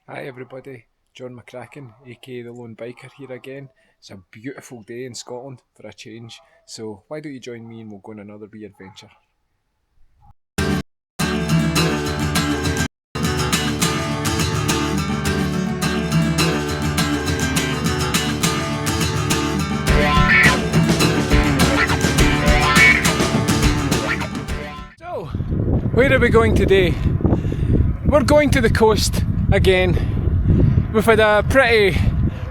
Hi everybody, John McCracken, aka the Lone Biker here again. It's a beautiful day in Scotland for a change, so why don't you join me and we'll go on another wee adventure. So, where are we going today? We're going to the coast again. We've had a pretty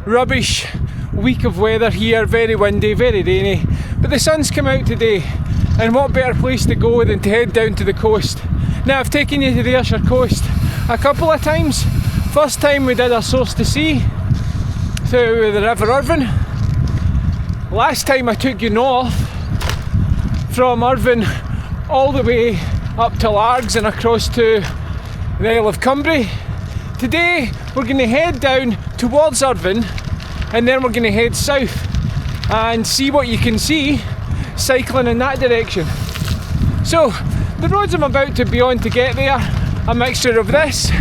rubbish week of weather here, very windy, very rainy, but the sun's come out today, and what better place to go than to head down to the coast. Now, I've taken you to the Ayrshire coast a couple of times. First time we did our source to sea through the River Irvine. Last time I took you north from Irvine all the way up to Largs and across to the Isle of Cumbria. Today we're going to head down towards Irvine and then we're going to head south and see what you can see cycling in that direction. So the roads I'm about to be on to get there, a mixture of this,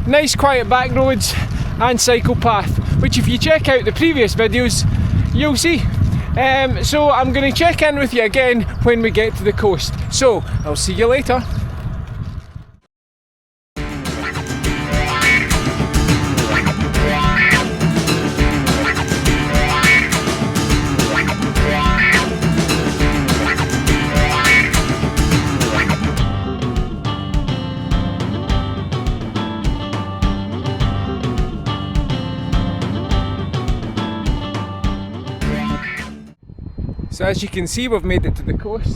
nice quiet back roads and cycle path, which if you check out the previous videos you'll see. So I'm going to check in with you again when we get to the coast. So I'll see you later. So as you can see, we've made it to the coast.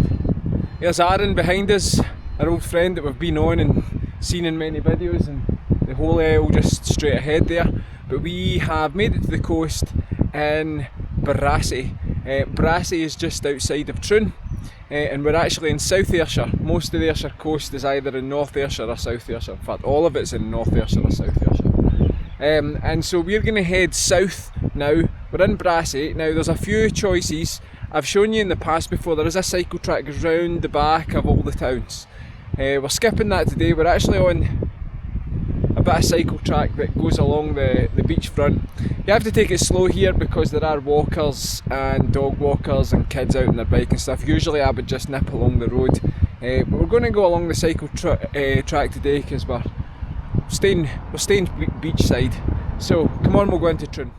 There's Aaron behind us, our old friend that we've been on and seen in many videos, and the whole Isle just straight ahead there. But we have made it to the coast in Barassie. Barassie is just outside of Troon, and we're actually in South Ayrshire. Most of the Ayrshire coast is either in North Ayrshire or South Ayrshire. In fact, all of it's in North Ayrshire or South Ayrshire. And so we're going to head south now. We're in Barassie. Now there's a few choices. I've shown you in the past before, there is a cycle track goes round the back of all the towns. We're skipping that today. We're actually on a bit of cycle track that goes along the beachfront. You have to take it slow here because there are walkers and dog walkers and kids out on their bike and stuff. Usually I would just nip along the road, but we're going to go along the cycle track today because we're staying beachside. So come on, we'll go into Troon.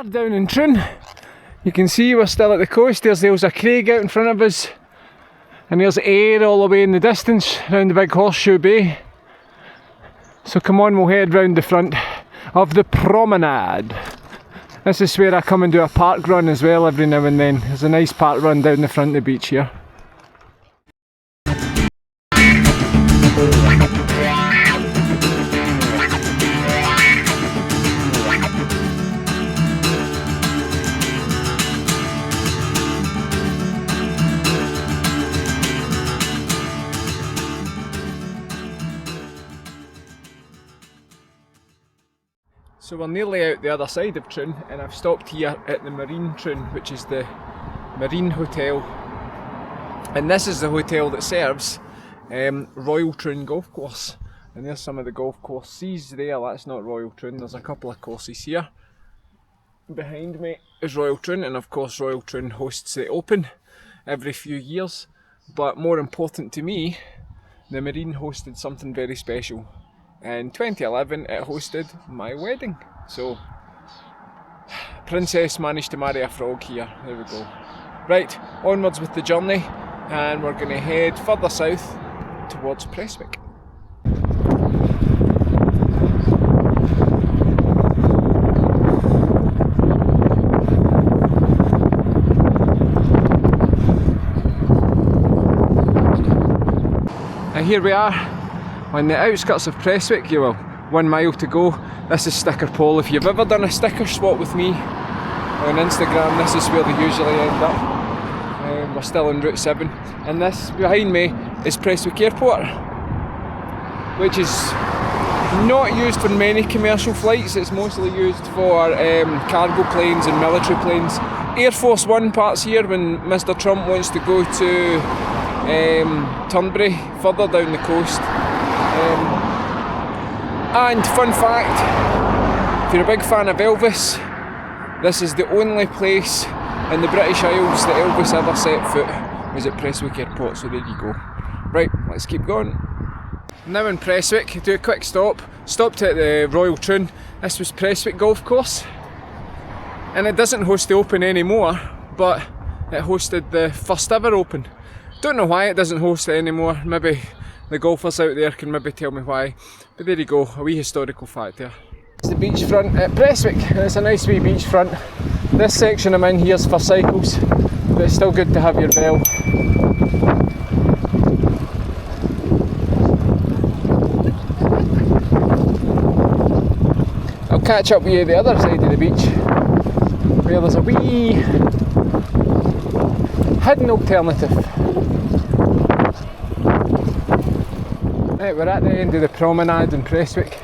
Down in Troon, you can see we're still at the coast. There's the Isles of Craig out in front of us, and there's Ayr all the way in the distance round the big horseshoe bay. So come on, we'll head round the front of the promenade. This is where I come and do a park run as well every now and then. There's a nice park run down the front of the beach here. So we're nearly out the other side of Troon, and I've stopped here at the Marine Troon, which is the Marine Hotel. And this is the hotel that serves Royal Troon Golf Course. And there's some of the golf courses there. That's not Royal Troon, there's a couple of courses here. Behind me is Royal Troon, and of course Royal Troon hosts the Open every few years. But more important to me, the Marine hosted something very special. In 2011 it hosted my wedding, so Princess managed to marry a frog here. There we go. Right, onwards with the journey, and we're going to head further south towards Prestwick. And here we are on the outskirts of Prestwick. You will 1 mile to go. This is Sticker Paul. If you've ever done a sticker swap with me on Instagram, this is where they usually end up. We're still on Route 7, and this behind me is Prestwick Airport, which is not used for many commercial flights. It's mostly used for cargo planes and military planes. Air Force One parts here when Mr Trump wants to go to Turnberry, further down the coast. And fun fact, if you're a big fan of Elvis, this is the only place in the British Isles that Elvis ever set foot was at Prestwick Airport, so there you go. Right, let's keep going. Now in Prestwick, do a quick stop. Stopped at the Royal Troon. This was Prestwick Golf Course. And it doesn't host the Open anymore, but it hosted the first ever Open. Don't know why it doesn't host it anymore. Maybe the golfers out there can maybe tell me why. But there you go, a wee historical fact there. It's the beachfront at Prestwick, and it's a nice wee beachfront. This section I'm in here is for cycles, but it's still good to have your bell. I'll catch up with you the other side of the beach, where there's a wee hidden alternative. Right, we're at the end of the promenade in Prestwick,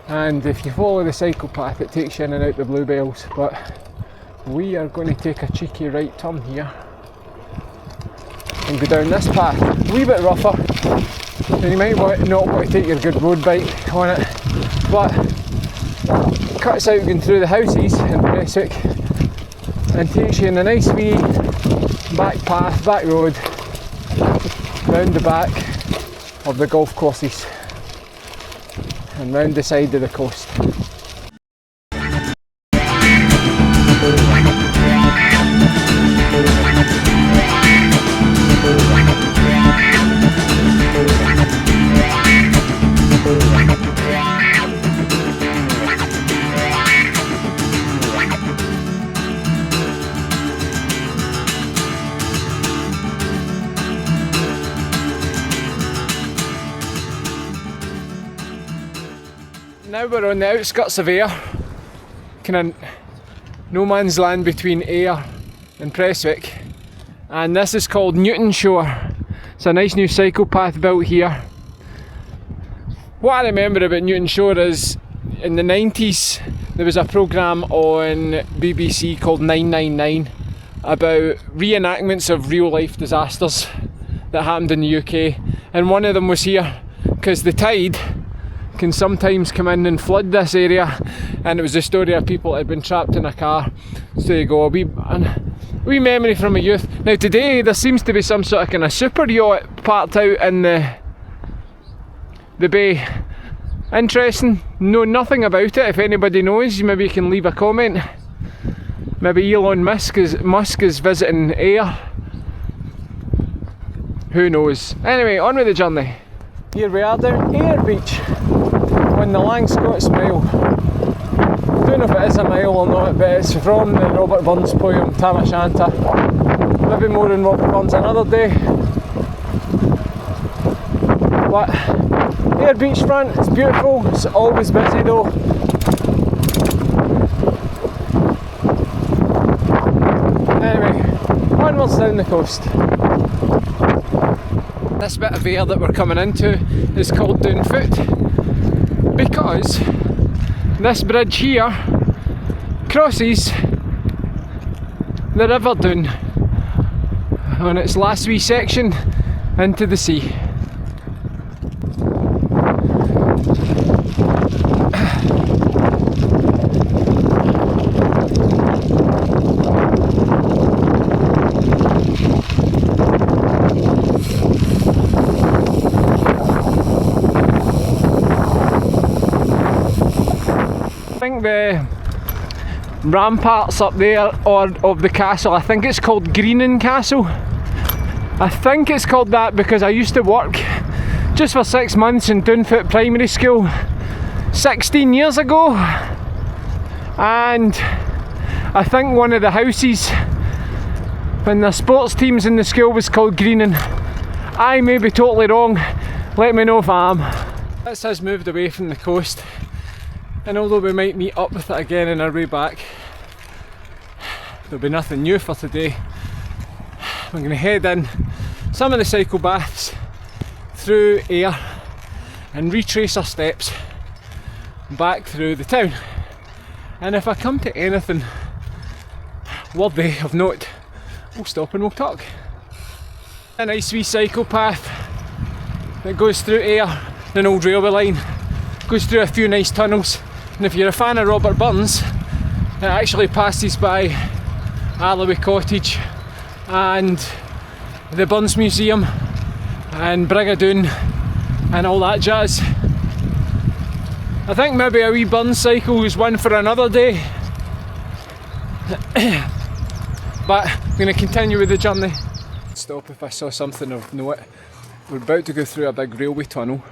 and if you follow the cycle path it takes you in and out the bluebells, but we are going to take a cheeky right turn here and go down this path. A wee bit rougher, so you might not want to take your good road bike on it, but it cuts out going through the houses in Prestwick and takes you in a nice wee back path, back road, round the back of the golf courses and round the side of the coast. Now we're on the outskirts of Ayr, kind of no man's land between Ayr and Prestwick, and this is called Newton Shore. It's a nice new cycle path built here. What I remember about Newton Shore is in the 90s there was a programme on BBC called 999 about reenactments of real life disasters that happened in the UK, and one of them was here because the tide can sometimes come in and flood this area, and it was a story of people that had been trapped in a car. So there you go, a wee memory from my youth. Now today there seems to be some sort of kind of super yacht parked out in the bay. Interesting, know nothing about it. If anybody knows, maybe you can leave a comment. Maybe Elon Musk is visiting Ayr. Who knows? Anyway, on with the journey. Here we are down Ayr Beach on the Langscott's Mile. I don't know if it is a mile or not, but it's from the Robert Burns poem Tam O'Shanter. Maybe more than Robert Burns another day. But Ayr beachfront, it's beautiful, it's always busy though. Anyway, onwards down the coast. This bit of Ayr that we're coming into is called Doon Foot because this bridge here crosses the River Doon on its last wee section into the sea. I think the ramparts up there of the castle, I think it's called Greenan Castle. I think it's called that because I used to work just for 6 months in Doonfoot Primary School 16 years ago, and I think one of the houses when the sports teams in the school was called Greenan. I may be totally wrong, let me know if I am. This has moved away from the coast, and although we might meet up with it again on our way back, there'll be nothing new for today. We're going to head in some of the cycle paths through Ayr and retrace our steps back through the town. And if I come to anything worthy of note, we'll stop and we'll talk. A nice wee cycle path that goes through Ayr, an old railway line, goes through a few nice tunnels, and if you're a fan of Robert Burns, it actually passes by Alloway Cottage and the Burns Museum and Brigadoon and all that jazz. I think maybe a wee Burns cycle is one for another day, but I'm going to continue with the journey. Stop if I saw something of note. We're about to go through a big railway tunnel,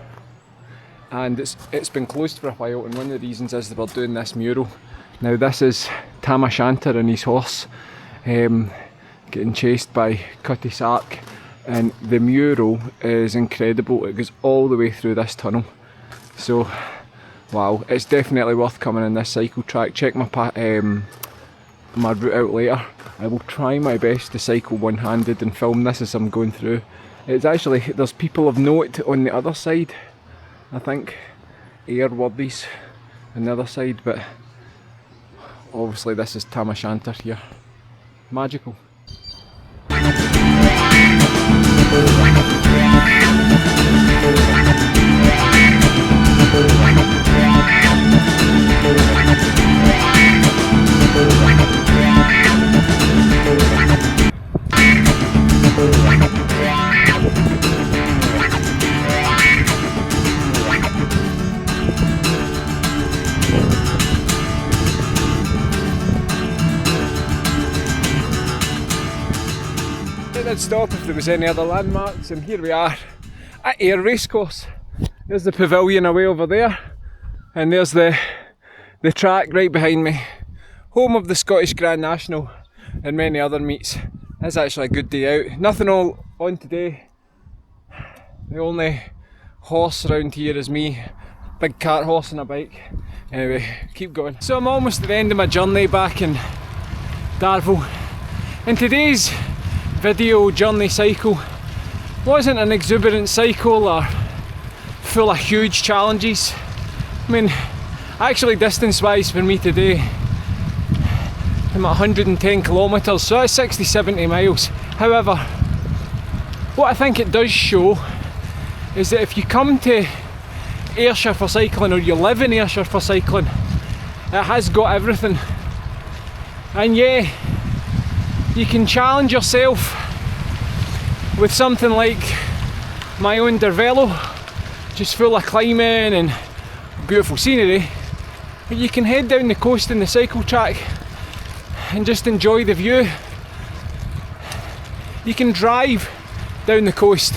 and it's been closed for a while, and one of the reasons is that we're doing this mural. Now this is Tam O'Shanter and his horse getting chased by Cutty Sark, and the mural is incredible. It goes all the way through this tunnel, so wow, it's definitely worth coming in this cycle track. Check my route out later. I will try my best to cycle one-handed and film this as I'm going through. It's actually, there's people of note on the other side. I think Ayr worthies on the other side, but obviously this is Tam O'Shanter here. Magical. I'd stop if there was any other landmarks, and here we are at Ayr Racecourse. There's the pavilion away over there, and there's the track right behind me. Home of the Scottish Grand National and many other meets. It's actually a good day out. Nothing all on today. The only horse around here is me. Big cart horse and a bike. Anyway, keep going. So I'm almost at the end of my journey back in Darvel, and today's video journey cycle wasn't an exuberant cycle or full of huge challenges. I mean, actually distance wise for me today, I'm at 110 kilometres, so that's 60-70 miles. However, what I think it does show is that if you come to Ayrshire for cycling, or you live in Ayrshire for cycling, it has got everything. And yeah, you can challenge yourself with something like my own Dervelo, just full of climbing and beautiful scenery. But you can head down the coast in the cycle track and just enjoy the view. You can drive down the coast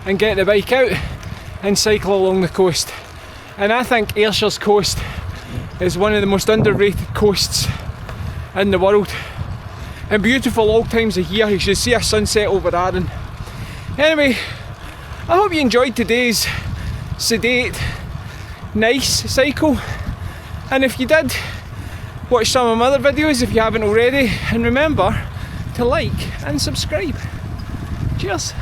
and get the bike out and cycle along the coast. And I think Ayrshire's coast is one of the most underrated coasts in the world. And beautiful all times of year. You should see a sunset over Arran. Anyway, I hope you enjoyed today's sedate, nice cycle. And if you did, watch some of my other videos if you haven't already. And remember to like and subscribe. Cheers.